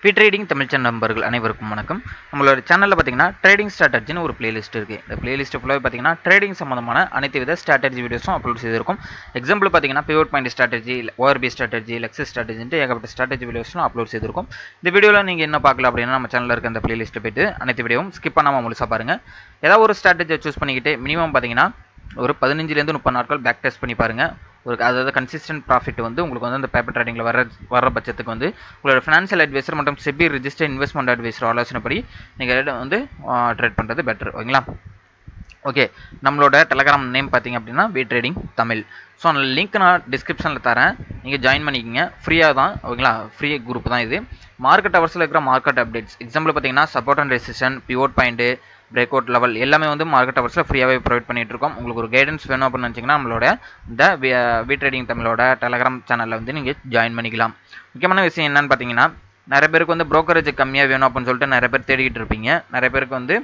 Trading Tamil channel நண்பர்கள் அனைவருக்கும் வணக்கம். நம்மளோட சேனலில் பார்த்தீங்கன்னா ட்ரேடிங் ஸ்ட்ராட்டஜின்னு ஒரு பிளேலிஸ்ட் இருக்குது. இந்த பிளேலிஸ்ட் ஃபுல்லாக பார்த்தீங்கன்னா ட்ரேடிங் சம்மந்தமான அனைத்து வித ஸ்ட்ராட்டஜி வீடியோஸும் அப்லோட் செய்திருக்கும். எக்ஸாம்பிள் பார்த்தீங்கன்னா pivot point strategy, ORB strategy, லெக்ஸஸ் ஸ்ட்ராட்டஜின்ட்டு ஏகப்பட்ட ஸ்ட்ராட்டஜி வீடியோஸும் அப்லோட் செய்திருக்கும். இந்த வீடியோவில் நீங்கள் என்ன பார்க்கல அப்படின்னா நம்ம சேனலில் இருக்க அந்த பிளேலிஸ்ட்டில் போய்ட்டு அனைத்து வீடியோவும் ஸ்கிப் பண்ணாமல் முழுசாக பாருங்கள். ஏதாவது ஒரு ஸ்ட்ராட்டஜியை சூஸ் பண்ணிக்கிட்டு மினிமம் பார்த்தீங்கன்னா ஒரு 15லேருந்து 30 நாட்கள் பேக் டெஸ்ட் பண்ணி பாருங்கள். அதாவது கன்சிஸ்டன்ட் ப்ராஃபிட் வந்து உங்களுக்கு வந்து அந்த பேப்பர் ட்ரேடிங்கில் வர பட்சத்துக்கு வந்து உங்களோட ஃபினான்ஷியல் அட்வைசர் மற்றும் செபி ரிஜிஸ்டர் இன்வெஸ்ட்மெண்ட் அட்வைசர் ஆலோசனைப்படி நீங்கள் வந்து ட்ரேட் பண்ணுறது பெட்டர். ஓகேங்களா? ஓகே, நம்மளோட டெலகிராம் நேம் பார்த்தீங்க அப்படின்னா ட்ரேடிங் தமிழ். ஸோ அந்த லிங்க் நான் டிஸ்கிரிப்ஷனில் தரேன், நீங்கள் ஜாயின் பண்ணிக்கோங்க. ஃப்ரீயாக தான். ஓகேங்களா? ஃப்ரீ குரூப் தான் இது. மார்க்கெட் ஹவர்ஸில் இருக்கிற மார்க்கெட் அப்டேட்ஸ், எக்ஸாம்பிள் பார்த்தீங்கன்னா support and resistance, pivot point, break out level எல்லாமே வந்து மார்க்கெட் ஹவர்ஸில் ஃப்ரீயாகவே ப்ரொவைட் பண்ணிட்டு இருக்கோம். உங்களுக்கு ஒரு கைடன்ஸ் வேணும் அப்படின்னு நினச்சிங்கன்னா நம்மளோட இந்த ட்ரேடிங் தமிழோட டெலகிராம் சேனலில் வந்து நீங்கள் ஜாயின் பண்ணிக்கலாம். முக்கியமான விஷயம் என்னன்னு பார்த்தீங்கன்னா, நிறைய பேருக்கு வந்து ப்ரோக்கரேஜ் கம்மியாக வேணும் அப்படின்னு சொல்லிட்டு நிறைய பேர் தேடிக்கிட்டு இருப்பீங்க. நிறைய பேருக்கு வந்து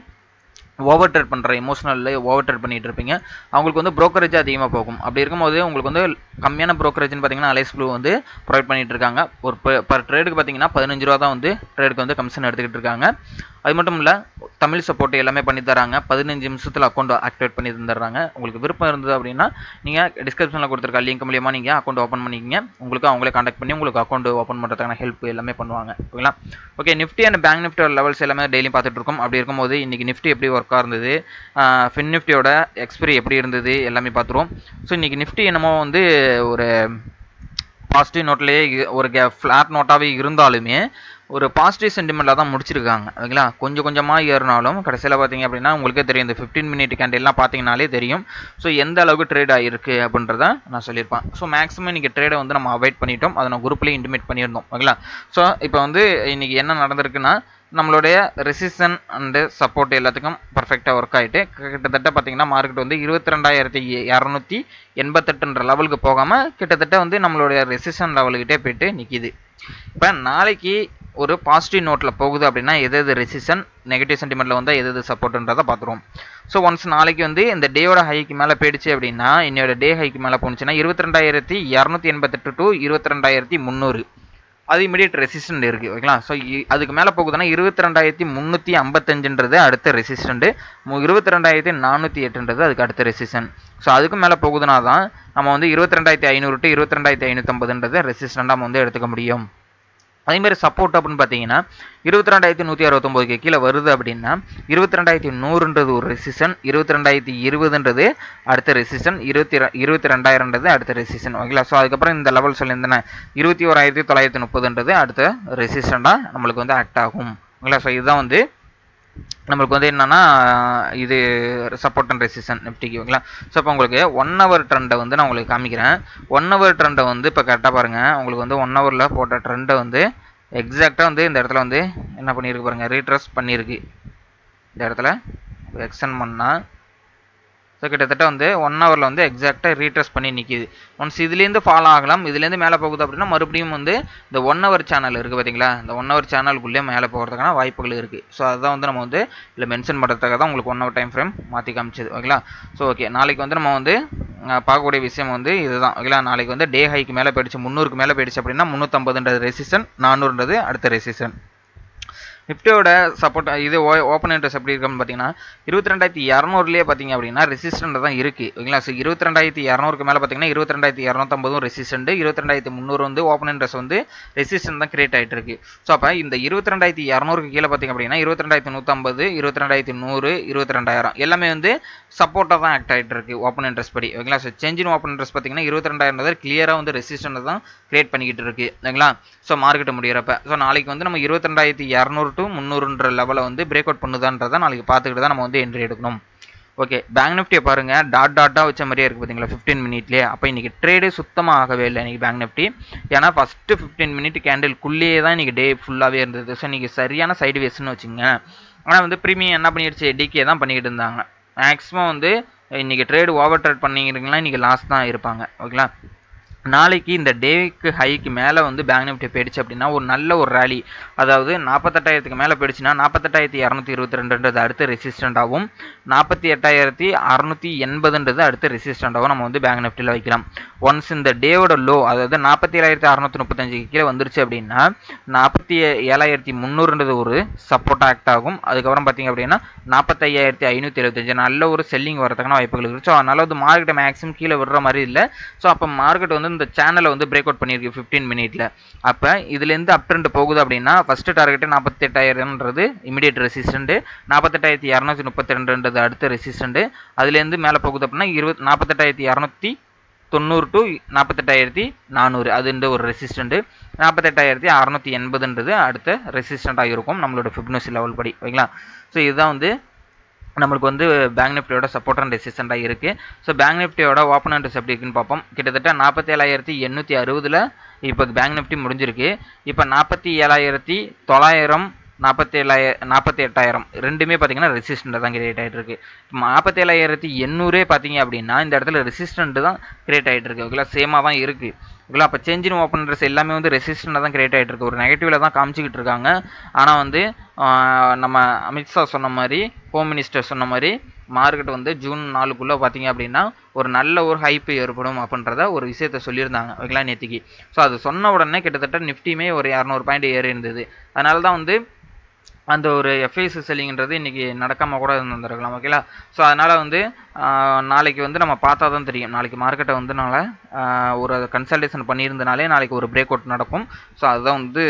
ஓவர் ட்ரேட் பண்ணுற எமோஷனலில் ஓவர் ட்ரேட் பண்ணிகிட்டு இருப்பீங்க. அவங்களுக்கு வந்து ப்ரோக்கரேஜ் அதிகமாக போகும். அப்படி இருக்கும்போது உங்களுக்கு வந்து கம்மியான ப்ரோக்கரேஜ்னு பார்த்தீங்கன்னா அலைஸ் ப்ளூ வந்து ப்ரொவைட் பண்ணிட்டு இருக்காங்க. ஒரு பர் ட்ரேடுக்கு பார்த்தீங்கன்னா 15 ரூபா தான் வந்து ட்ரேடுக்கு வந்து கமிஷன் எடுத்துக்கிட்டு இருக்காங்க. அது மட்டும் இல்லை, தமிழ் சப்போர்ட் எல்லாமே பண்ணி தராங்க. 15 நிமிஷத்தில் அக்கௌண்ட் ஆக்டிவேட் பண்ணி தந்துடுறாங்க. உங்களுக்கு விருப்பம் இருந்தது அப்படின்னா நீங்கள் டிஸ்கிரிப்ஷனில் கொடுத்துருக்க லிங்க் மூலியமாக நீங்கள் அக்கௌண்ட் ஓப்பன் பண்ணிக்கிங்க. உங்களுக்கு அவங்களே கான்டாக்ட் பண்ணி உங்களுக்கு அக்கௌண்ட் ஓப்பன் பண்ணுறதுக்கான ஹெல்ப் எல்லாமே பண்ணுவாங்க. ஓகேங்களா? Okay, Nifty and bank Nifty levels எல்லாமே டெய்லி பார்த்துட்டு இருக்கோம். அப்படி இருக்கும்போது இன்றைக்கி நிஃப்டி எப்படி ஒர்க்காக இருந்தது, ஃபின் நிஃப்டியோட எக்ஸ்பிரி எப்படி இருந்தது எல்லாமே பார்த்துருவோம். ஸோ இன்றைக்கி நிஃப்டி என்னமோ வந்து ஒரு பாசிட்டிவ் நோட்லேயே ஒரு ஃப்ளாட் நோட்டாகவே இருந்தாலுமே ஒரு பாசிட்டிவ் சென்டிமெண்ட்டில் தான் முடிச்சிருக்காங்க. ஓகேங்களா? கொஞ்சம் கொஞ்சமாக ஏறினாலும் கடைசியில் பார்த்தீங்க அப்படின்னா உங்களுக்கே தெரியும், இந்த 15 மினிட் கேண்டில்லாம் பார்த்தீங்கனாலே தெரியும். ஸோ எந்த அளவுக்கு ட்ரேட் ஆகிருக்கு அப்படின்றத நான் சொல்லியிருப்பேன். ஸோ மேக்ஸிமம் இன்றைக்கி ட்ரேடை வந்து நம்ம அவாய்ட் பண்ணிட்டோம். அதை நான் குரூப்லேயே இன்டிமேட் பண்ணியிருந்தோம். ஓகேங்களா? ஸோ இப்போ வந்து இன்றைக்கி என்ன நடந்திருக்குன்னா, நம்மளுடைய ரெசிஸ்டன் அண்டு சப்போர்ட் எல்லாத்துக்கும் பர்ஃபெக்டாக ஒர்க் ஆகிட்டு கிட்டத்தட்ட பார்த்தீங்கன்னா மார்க்கெட் வந்து 22,288 லெவலுக்கு போகாமல் கிட்டத்தட்ட வந்து நம்மளுடைய ரெசிஸ்டன் லெவலுக்கிட்டே போயிட்டு நிற்கிது. இப்போ நாளைக்கு ஒரு பாசிட்டிவ் நோட்டில் போகுது அப்படின்னா எது ரெசிஸ்டன், நெகட்டிவ் சென்டிமெண்ட்டில் வந்தால் எது சப்போர்ட்டுன்றதை பார்த்துருவோம். ஸோ ஒன்ஸ் நாளைக்கு வந்து இந்த டேயோட ஹைக்கு மேலே போயிடுச்சு அப்படின்னா, இன்னையோட டே ஹைக்கு மேலே போணுச்சுன்னா 22,288 டு 22,300 அது இமீடியட் ரெசிஸ்டன்ட் இருக்குது. ஓகேங்களா? ஸோ அதுக்கு மேலே போகுதுன்னா 22,355 அடுத்த ரெசிஸ்டன்ட், 22,408 அதுக்கு அடுத்த ரெசிஸ்டன்ட். ஸோ அதுக்கு மேலே போகுதுன்னா தான் நம்ம வந்து 22,500 டு 22,550 ரெசிஸ்டண்டாக நம்ம வந்து எடுத்துக்க முடியும். அதேமாதிரி சப்போர்ட் அப்படின்னு பார்த்தீங்கன்னா 22,169 கீழே வருது அப்படின்னா 22,100 ஒரு ரெசிஸ்டன், 22,020 அடுத்த ரெசிஸ்டன், 22,000 அடுத்த ரெசிஸ்டன். ஓகேங்களா? ஸோ அதுக்கப்புறம் இந்த லெவல் சொல்லியிருந்தேன் 21,930 அடுத்த ரெசிஸ்டண்டாக நம்மளுக்கு வந்து ஆக்ட் ஆகும். ஓகேங்களா? ஸோ இதுதான் வந்து நம்மளுக்கு வந்து என்னன்னா இது சப்போர்ட் அண்ட் ரெசிஸ்டன் நிஃப்டிக்கு. ஓகேங்களா? ஸோ இப்போ உங்களுக்கு 1 ஹவர் ட்ரெண்டை வந்து நான் உங்களுக்கு காமிக்கிறேன். 1 ஹவர் ட்ரெண்டை வந்து இப்போ கரெக்டாக பாருங்கள். உங்களுக்கு வந்து 1 ஹவரில் போட்ட ட்ரெண்டை வந்து எக்ஸாக்டாக வந்து இந்த இடத்துல வந்து என்ன பண்ணியிருக்கு பாருங்கள், ரீட்ரஸ் பண்ணியிருக்கு. இந்த இடத்துல எக்ஸ்டெண்ட் பண்ணால் ஸோ கிட்டத்தட்ட வந்து 1 ஹவரில் வந்து எக்ஸாக்டாக ரீட்ரஸ் பண்ணி நிற்கிது. ஒன்ஸ் இதுலேருந்து ஃபாலோ ஆகலாம், இதுலேருந்து மேலே போகுது அப்படின்னா மறுபடியும் வந்து இந்த 1 ஹவர் சேனல் இருக்குது பார்த்தீங்களா, இந்த 1 ஹவர் சேனலுக்குள்ளே மேலே போகிறதுக்கான வாய்ப்புகள் இருக்குது. ஸோ அதுதான் வந்து நம்ம வந்து இதில் மென்ஷன் பண்ணுறதுக்காக தான் உங்களுக்கு 1 ஹவர் டைம் ஃப்ரேம் மாற்றி காமிச்சது. ஓகேங்களா? ஸோ ஓகே, நாளைக்கு வந்து நம்ம வந்து பார்க்கக்கூடிய விஷயம் வந்து இதுதான். ஓகேங்களா? நாளைக்கு வந்து டே ஹைக்கு மேலே போயிடுச்சு, 300க்கு மேலே போயிடுச்சு அப்படின்னா 350 ரெசிஸ்டன், 400 அடுத்த ரெசிஸ்டன். நிஃப்டியோட சப்போர்ட் இது ஓப்பன் இன்ட்ரெஸ்ட் எப்படி இருக்குன்னு பார்த்தீங்கன்னா 22,200லேயே பார்த்தீங்க அப்படின்னா ரெசிஸ்டன்ட் தான் இருக்குது. ஓகேங்களா? ஸோ 22,200க்கு மேலே பார்த்தீங்கன்னா 22,250 ரெசிஸ்டன்ட், 22,300 வந்து ஓப்பன் இன்ட்ரெஸ்ட் வந்து ரெசிஸ்டன்ட் தான் கிரியேட் ஆகிட்டு இருக்கு. ஸோ அப்போ இந்த 22,200க்கு கீழே பார்த்தீங்க அப்படின்னா 22,150, 22,100, 22,000 எல்லாமே வந்து சப்போர்ட்டாக தான் ஆக்ட் ஆகிட்டு இருக்கு ஓப்பன் இன்ட்ரெஸ்ட் படி. ஓகேங்களா? ஸோ சேஞ்சின் ஓப்பன் இன்ட்ரெஸ்ட் பார்த்தீங்கன்னா 22,000 கிளியராக வந்து ரெசிஸ்டன்ட் தான் கிரியேட் பண்ணிக்கிட்டு இருக்கு. ஓகேங்களா? ஸோ மார்க்கெட் முடிகிறப்ப ஸோ நாளைக்கு வந்து நம்ம 22,200 டு 300 லெவலை வந்து பிரேக் அவுட் பண்ணுதான்றதை நாளைக்கு பார்த்துக்கிட்டு தான் நம்ம வந்து என்ட்ரி எடுக்கணும். ஓகே, பேங்க் நிஃப்டியை பாருங்கள், டாட்டாக வச்ச மாதிரியே இருக்குது பார்த்தீங்களா 15 மினிட்லேயே. அப்போ இன்றைக்கி ட்ரேடே சுத்தமாக ஆகவே இல்லை இன்றைக்கி பேங்க் நிஃப்டி. ஏன்னா ஃபஸ்ட்டு 15 மினிட் கேண்டில்குள்ளேயே தான் இன்றைக்கி டே ஃபுல்லாகவே இருந்தது. ஸோ இன்றைக்கி சரியான சைடு வேஸ்ன்னு வச்சுங்க. ஆனால் வந்து ப்ரீமியம் என்ன பண்ணிடுச்சு, டிகே தான் பண்ணிக்கிட்டு இருந்தாங்க. மேக்ஸிமம் வந்து இன்றைக்கி ட்ரேடு ஓவர் ட்ரேட் பண்ணிக்கிறீங்களா இன்றைக்கி லாஸ் தான் இருப்பாங்க. ஓகேங்களா? நாளைக்கு இந்த டேக்கு ஹைக்கு மேலே வந்து பேங்க் நிஃப்டி போயிடுச்சு அப்படின்னா ஒரு நல்ல ஒரு ரேலி, அதாவது 48,000க்கு மேலே போயிடுச்சுன்னா 48,222ன்றது அடுத்த ரெசிஸ்டண்டாகவும் 48,680ன்றது அடுத்த ரெசிஸ்டண்டாகவும் நம்ம வந்து பேங்க் நிஃப்டியில் வைக்கலாம். ஒன்ஸ் இந்த டேவோட லோ, அதாவது 47,635 கீழே வந்துருச்சு அப்படின்னா 47,300ன்றது ஒரு சப்போர்ட் ஆக்ட் ஆகும். அதுக்கப்புறம் பார்த்தீங்க அப்படின்னா 45,575 நல்ல ஒரு செல்லிங் வரதுக்கான வாய்ப்புகள் இருக்குது. ஸோ அதனால வந்து மார்க்கெட்டை மேக்ஸிமம் கீழே விடுற மாதிரி இல்லை. ஸோ அப்போ மார்க்கெட் வந்து இந்த சேனலை வந்து பிரேக் அவுட் பண்ணியிருக்கு 15 மினிட்ல. அப்போ இதுலேருந்து அப் ட்ரெண்ட் போகுது அப்படின்னா ஃபர்ஸ்ட் டார்கெட் 48,000ன்றது இமிடியேட் ரெசிஸ்டன்ட், 48,232ன்றது அடுத்த ரெசிஸ்டன்ட், அதுலேருந்து மேலே போகுது அப்படின்னா 48,290 டு 48,400 அதுன்ற ஒரு ரெசிஸ்டன்ட், 48,680ன்றது அடுத்த ரெசிஸ்டண்டாக இருக்கும் நம்மளோட ஃபிப்னசி லெவல் படி. ஓகேங்களா? ஸோ இதுதான் வந்து நம்மளுக்கு வந்து பேங்க் நிஃப்டியோட சப்போர்ட் அண்ட் ரெசிஸ்டண்டாக இருக்குது. ஸோ பேங்க் நிஃப்டியோட ஓப்பன் அண்ட்ஸ் எப்படி இருக்குன்னு பார்ப்போம். கிட்டத்தட்ட 47,860 இப்போ பேங்க் நிஃப்டி முடிஞ்சிருக்கு. இப்போ 47,900 48,000 ரெண்டுமே பார்த்தீங்கன்னா ரெசிஸ்டண்ட் தான் கிரியேட் ஆகிட்டு இருக்கு. 47,800 பார்த்தீங்க அப்படின்னா இந்த இடத்துல ரெசிஸ்டண்ட் தான் கிரியேட் ஆகிட்டு இருக்கு. ஓகேங்களா? சேமாக தான் இருக்குது. ஓகேங்களா? அப்போ சேஞ்ச் இன் ஓப்பன் இன்ட்ரெஸ்ட் எல்லாமே வந்து ரெசிஸ்டண்டாக தான் கிரியேட் ஆகிட்டு இருக்கு. ஒரு நெகட்டிவில் தான் காமிச்சிக்கிட்டு இருக்காங்க. ஆனால் வந்து நம்ம அமித்ஷா சொன்ன மாதிரி, ஹோம் மினிஸ்டர் சொன்ன மாதிரி மார்க்கெட் வந்து ஜூன் 4க்குள்ளே பார்த்தீங்க அப்படின்னா ஒரு நல்ல ஒரு ஹைப்பு ஏற்படும் அப்படின்றத ஒரு விஷயத்த சொல்லியிருந்தாங்க. ஓகேங்களா? நேற்றுக்கு. ஸோ அது சொன்ன உடனே கிட்டத்தட்ட நிஃப்டியுமே ஒரு 200 பாயிண்ட் ஏறி இருந்தது. அதனால தான் வந்து அந்த ஒரு எஃப்ஐசி செல்லிங்கிறது இன்றைக்கி நடக்காமல் கூட இருந்திருக்கலாம். ஓகேங்களா? ஸோ அதனால் வந்து நாளைக்கு வந்து நம்ம பார்த்தா தான் தெரியும். நாளைக்கு மார்க்கெட்டை வந்து ஒரு கன்சல்டேஷன் பண்ணியிருந்தனாலே நாளைக்கு ஒரு பிரேக் அவுட் நடக்கும். ஸோ அதுதான் வந்து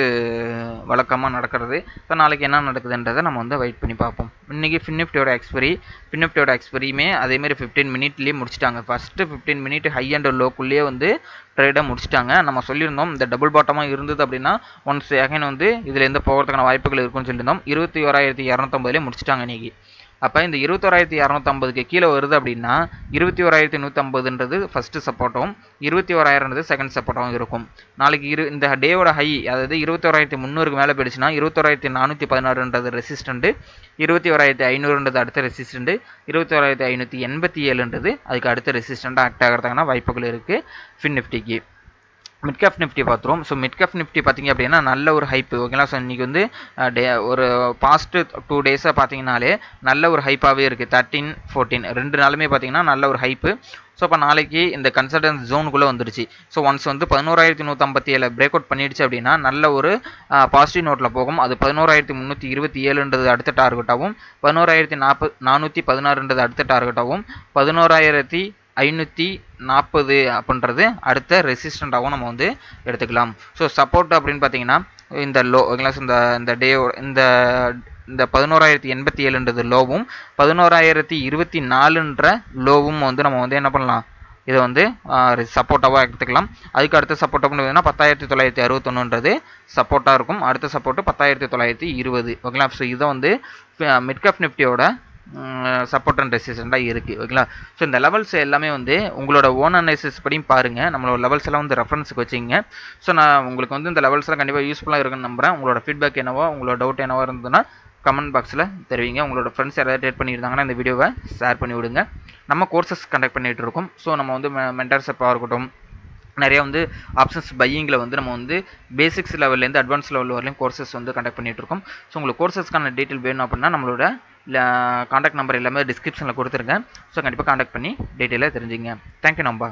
வழக்கமாக நடக்கிறது. ஸோ நாளைக்கு என்ன நடக்குதுன்றதை நம்ம வந்து வெயிட் பண்ணி பார்ப்போம். இன்றைக்கி ஃபின்னிஃப்டியோட எக்ஸ்பெரியுமே அதேமாதிரி 15 மினிட்லேயே முடிச்சிட்டாங்க. ஃபஸ்ட்டு 15 மினிட் ஹை அண்ட் லோக்குள்ளேயே வந்து ட்ரேடை முடிச்சிட்டாங்க. நம்ம சொல்லியிருந்தோம் இந்த டபுள் பாட்டமாக இருந்தது அப்படின்னா ஒன்ஸ் அகைன் வந்து இதுலேருந்து போகிறதுக்கான வாய்ப்புகள் இருக்குன்னு சொல்லியிருந்தோம். 21,250 முடிச்சிட்டாங்க இன்றைக்கி. அப்போ இந்த 21,250க்கு கீழே வருது அப்படின்னா 21,150ன்றது ஃபஸ்ட்டு சப்போர்ட்டும் 21,000ன்றது செகண்ட் சப்போர்ட்டாகவும் இருக்கும். நாளைக்கு இந்த டேவோட ஹை, அதாவது 21,300க்கு மேலே போயிடுச்சுன்னா 21,416ன்றது ரெசிஸ்டண்ட்டு, 21,500ன்றது அடுத்த ரெசிஸ்டண்ட்டு, 21,587ன்றது அதுக்கு அடுத்த ரெசிஸ்டண்ட்டாக ஆக்ட் ஆகிறதுக்கான வாய்ப்புகள் இருக்குது ஃபின் நிஃப்டிக்கு. மிட் கேப் நிஃப்டி பார்த்துருவோம். ஸோ மிட் கேப் நிஃப்டி பார்த்திங்க அப்படின்னா நல்ல ஒரு ஹைப்பு. ஓகேங்களா? ஸோ இன்றைக்கி வந்து ஒரு பாஸ்ட்டு 2 டேஸாக பார்த்தீங்கன்னாலே நல்ல ஒரு ஹைப்பாகவே இருக்குது. 13, 14 2 நாளுமே பார்த்தீங்கன்னா நல்ல ஒரு ஹைப்பு. ஸோ இப்போ நாளைக்கு இந்த கன்சல்டன்ஸ் ஜோனுக்குள்ளே வந்துடுச்சு. ஸோ ஒன்ஸ் வந்து 11,157 பிரேக் அவுட் பண்ணிடுச்சு அப்படின்னா நல்ல ஒரு பாசிட்டிவ் நோட்டில் போகும். அது 11,327ன்றது அடுத்த டார்கெட்டாகவும், 11,416ன்றது அடுத்த டார்கெட்டாகவும், 11,540 அப்படின்றது அடுத்த ரெசிஸ்டண்ட்டாகவும் நம்ம வந்து எடுத்துக்கலாம். ஸோ சப்போர்ட் அப்படின்னு பார்த்தீங்கன்னா இந்த லோ, ஓகேங்களா? இந்த டே இந்த 11,087ன்றது லோவும் 11,024ன்ற லோவும் வந்து நம்ம வந்து என்ன பண்ணலாம், இதை வந்து சப்போர்ட்டாக எடுத்துக்கலாம். அதுக்கு அடுத்த சப்போர்ட் அப்படின்னு 10,961ன்றது சப்போர்ட்டாக இருக்கும். அடுத்த சப்போர்ட்டு 10,920. ஓகேங்களா? ஸோ இதை வந்து மிட் கேப் நிஃப்டியோட சப்போர்ட் அண்ட் ரெசிஸ்டண்டாக இருக்குது. ஓகேங்களா? ஸோ இந்த லெவல்ஸ் எல்லாமே வந்து உங்களோட ஓன் அனாலிசிஸ் படியும் பாருங்கள். நம்மளோட லெவல்ஸ் எல்லாம் வந்து ரெஃபரன்ஸுக்கு வச்சுங்க. ஸோ நான் உங்களுக்கு வந்து இந்த லெவல்ஸ்லாம் கண்டிப்பாக யூஸ்ஃபுல்லாக இருக்குன்னு நம்புகிறேன். உங்களோட ஃபீட்பேக் என்னவோ, உங்களோட டவுட் என்னவோ இருந்ததுன்னா கமெண்ட் பாக்ஸில் தெரிவிங்க. உங்களோட ஃப்ரெண்ட்ஸ் யாராவது ட்ரேட் பண்ணியிருந்தாங்கன்னா இந்த வீடியோவை ஷேர் பண்ணி விடுங்க. நம்ம கோர்சஸ் கண்டக்ட் பண்ணிகிட்டு இருக்கோம். ஸோ நம்ம வந்து மென்டர்ஷிப்பாக இருக்கட்டும், நிறைய வந்து ஆப்ஷன்ஸ் பையிங்கில் வந்து நம்ம வந்து பேசிக்ஸ் லெவல்லேருந்து அட்வான்ஸ் லெவல் வரலையும் கோர்சஸ் வந்து கண்டக்ட் பண்ணிகிட்டு இருக்கோம். ஸோ உங்களுக்கு கோர்சஸ்க்கான டீட்டெயில் வேணும் அப்படின்னா நம்மளோட காண்டாக்ட் நம்பர் எல்லாமே டிஸ்கிரிப்ஷனில் கொடுத்துருங்க. ஸோ கண்டிப்பாக காண்டாக்ட் பண்ணி டீட்டெயிலாக தெரிஞ்சுங்க. தேங்க்யூ நம்பா.